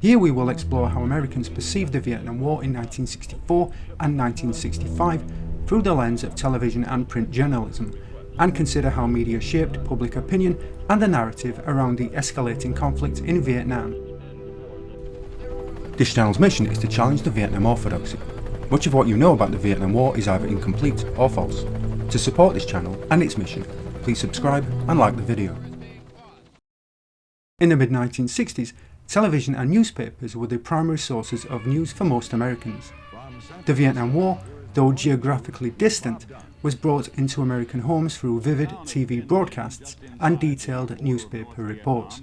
Here we will explore how Americans perceived the Vietnam War in 1964 and 1965 through the lens of television and print journalism, and consider how media shaped public opinion and the narrative around the escalating conflict in Vietnam. This channel's mission is to challenge the Vietnam orthodoxy. Much of what you know about the Vietnam War is either incomplete or false. To support this channel and its mission, please subscribe and like the video. In the mid-1960s, television and newspapers were the primary sources of news for most Americans. The Vietnam War, though geographically distant, was brought into American homes through vivid TV broadcasts and detailed newspaper reports.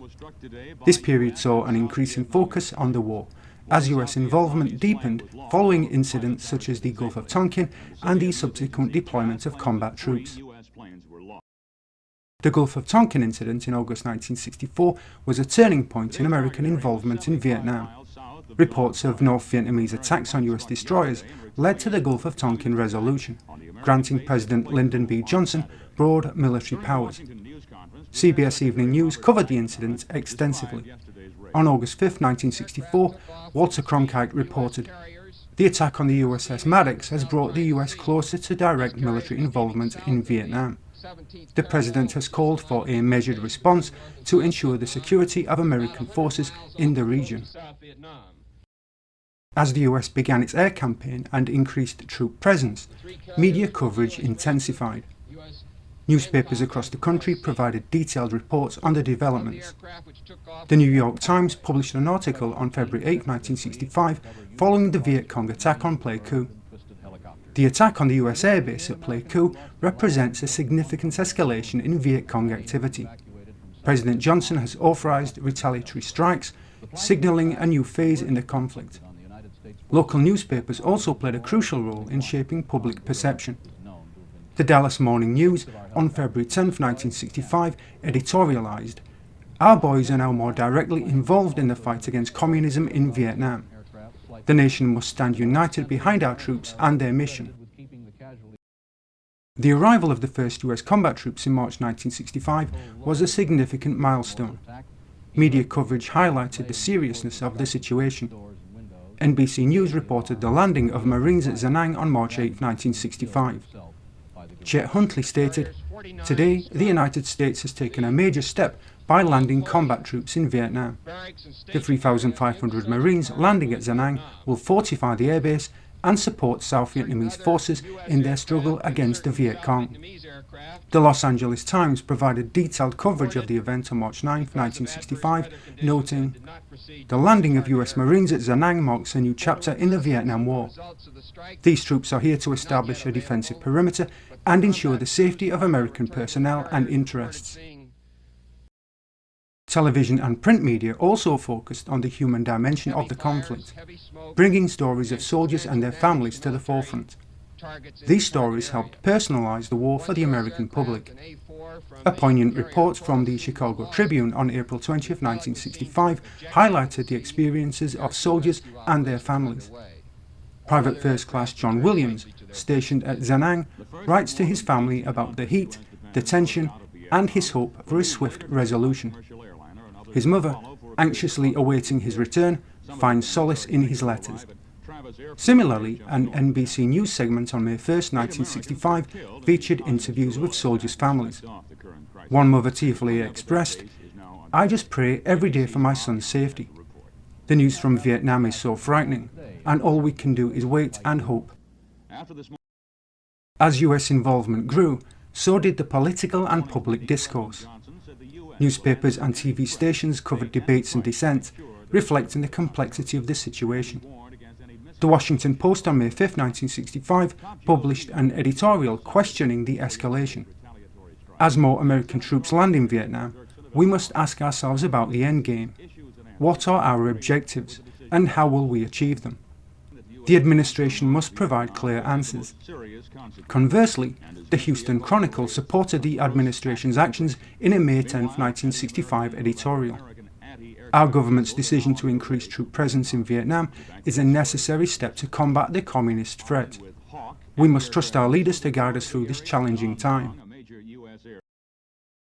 This period saw an increasing focus on the war, as US involvement deepened following incidents such as the Gulf of Tonkin and the subsequent deployment of combat troops. The Gulf of Tonkin incident in August 1964 was a turning point in American involvement in Vietnam. Reports of North Vietnamese attacks on US destroyers led to the Gulf of Tonkin Resolution, granting President Lyndon B. Johnson broad military powers. CBS Evening News covered the incident extensively. On August 5, 1964, Walter Cronkite reported, "The attack on the USS Maddox has brought the US closer to direct military involvement in Vietnam. The President has called for a measured response to ensure the security of American forces in the region." As the US began its air campaign and increased troop presence, media coverage intensified. Newspapers across the country provided detailed reports on the developments. The New York Times published an article on February 8, 1965, following the Viet Cong attack on Pleiku. The attack on the US airbase at Pleiku represents a significant escalation in Viet Cong activity. President Johnson has authorized retaliatory strikes, signaling a new phase in the conflict. Local newspapers also played a crucial role in shaping public perception. The Dallas Morning News, on February 10, 1965, editorialized, "Our boys are now more directly involved in the fight against communism in Vietnam. The nation must stand united behind our troops and their mission." The arrival of the first US combat troops in March 1965 was a significant milestone. Media coverage highlighted the seriousness of the situation. NBC News reported the landing of Marines at Da Nang on March 8, 1965. Chet Huntley stated, "Today, the United States has taken a major step by landing combat troops in Vietnam. The 3,500 Marines landing at Da Nang will fortify the airbase and support South Vietnamese forces in their struggle against the Viet Cong." The Los Angeles Times provided detailed coverage of the event on March 9, 1965, noting, "The landing of US Marines at Da Nang marks a new chapter in the Vietnam War. These troops are here to establish a defensive perimeter and ensure the safety of American personnel and interests." Television and print media also focused on the human dimension of the conflict, bringing stories of soldiers and their families to the forefront. These stories helped personalize the war for the American public. A poignant report from the Chicago Tribune on April 20, 1965 highlighted the experiences of soldiers and their families. Private First Class John Williams, stationed at Da Nang, writes to his family about the heat, the tension, and his hope for a swift resolution. His mother, anxiously awaiting his return, finds solace in his letters. Similarly, an NBC News segment on May 1, 1965 featured interviews with soldiers' families. One mother tearfully expressed, "I just pray every day for my son's safety. The news from Vietnam is so frightening, and all we can do is wait and hope." As US involvement grew, so did the political and public discourse. Newspapers and TV stations covered debates and dissent, reflecting the complexity of the situation. The Washington Post on May 5, 1965 published an editorial questioning the escalation. "As more American troops land in Vietnam, we must ask ourselves about the end game. What are our objectives, and how will we achieve them? The administration must provide clear answers." Conversely, the Houston Chronicle supported the administration's actions in a May 10, 1965 editorial. "Our government's decision to increase troop presence in Vietnam is a necessary step to combat the communist threat. We must trust our leaders to guide us through this challenging time."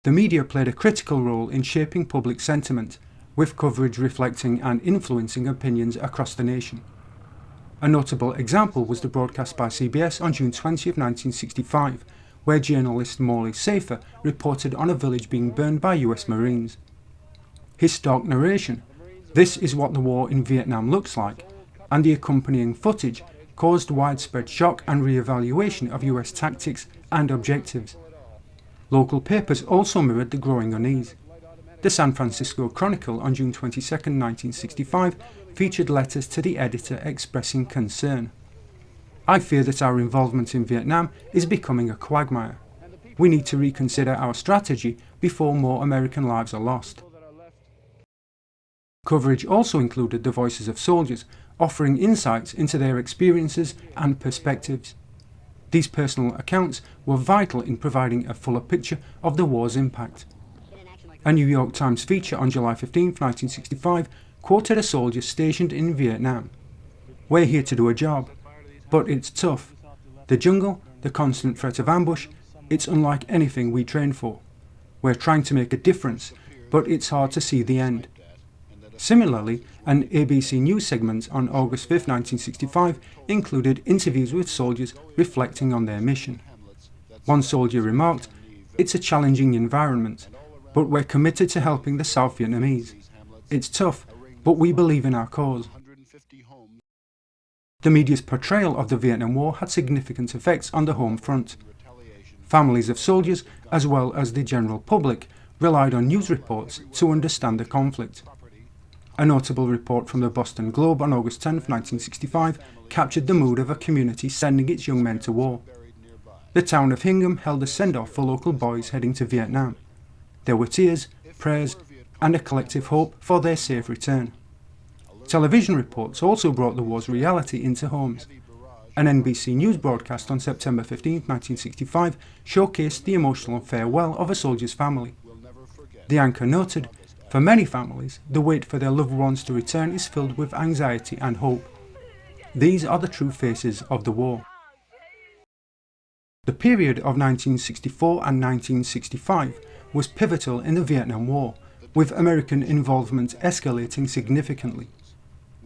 The media played a critical role in shaping public sentiment, with coverage reflecting and influencing opinions across the nation. A notable example was the broadcast by CBS on June 20, 1965, where journalist Morley Safer reported on a village being burned by US Marines. His stark narration, "This is what the war in Vietnam looks like," and the accompanying footage caused widespread shock and re-evaluation of US tactics and objectives. Local papers also mirrored the growing unease. The San Francisco Chronicle on June 22, 1965 featured letters to the editor expressing concern. "I fear that our involvement in Vietnam is becoming a quagmire. We need to reconsider our strategy before more American lives are lost." Coverage also included the voices of soldiers, offering insights into their experiences and perspectives. These personal accounts were vital in providing a fuller picture of the war's impact. A New York Times feature on July 15, 1965, quoted a soldier stationed in Vietnam. "We're here to do a job, but it's tough. The jungle, the constant threat of ambush, it's unlike anything we trained for. We're trying to make a difference, but it's hard to see the end." Similarly, an ABC News segment on August 5, 1965 included interviews with soldiers reflecting on their mission. One soldier remarked, "It's a challenging environment, but we're committed to helping the South Vietnamese. It's tough, but we believe in our cause." The media's portrayal of the Vietnam War had significant effects on the home front. Families of soldiers, as well as the general public, relied on news reports to understand the conflict. A notable report from the Boston Globe on August 10, 1965, captured the mood of a community sending its young men to war. The town of Hingham held a send-off for local boys heading to Vietnam. There were tears, prayers, and a collective hope for their safe return. Television reports also brought the war's reality into homes. An NBC News broadcast on September 15, 1965, showcased the emotional farewell of a soldier's family. The anchor noted, "For many families, the wait for their loved ones to return is filled with anxiety and hope. These are the true faces of the war." The period of 1964 and 1965 was pivotal in the Vietnam War, with American involvement escalating significantly.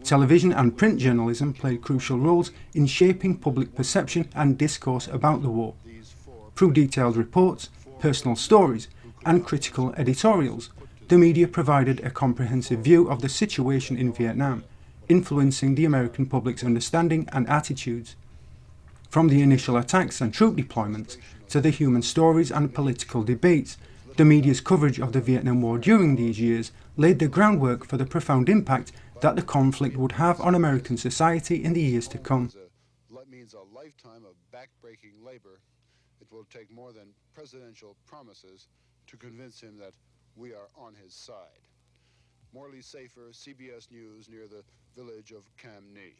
Television and print journalism played crucial roles in shaping public perception and discourse about the war. Through detailed reports, personal stories, and critical editorials, the media provided a comprehensive view of the situation in Vietnam, influencing the American public's understanding and attitudes. From the initial attacks and troop deployments to the human stories and political debates, the media's coverage of the Vietnam War during these years laid the groundwork for the profound impact that the conflict would have on American society in the years to come. That means a lifetime of backbreaking labor. It will take more than presidential promises to convince him that we are on his side. Morley Safer, CBS News, near the village of Cam Nhi.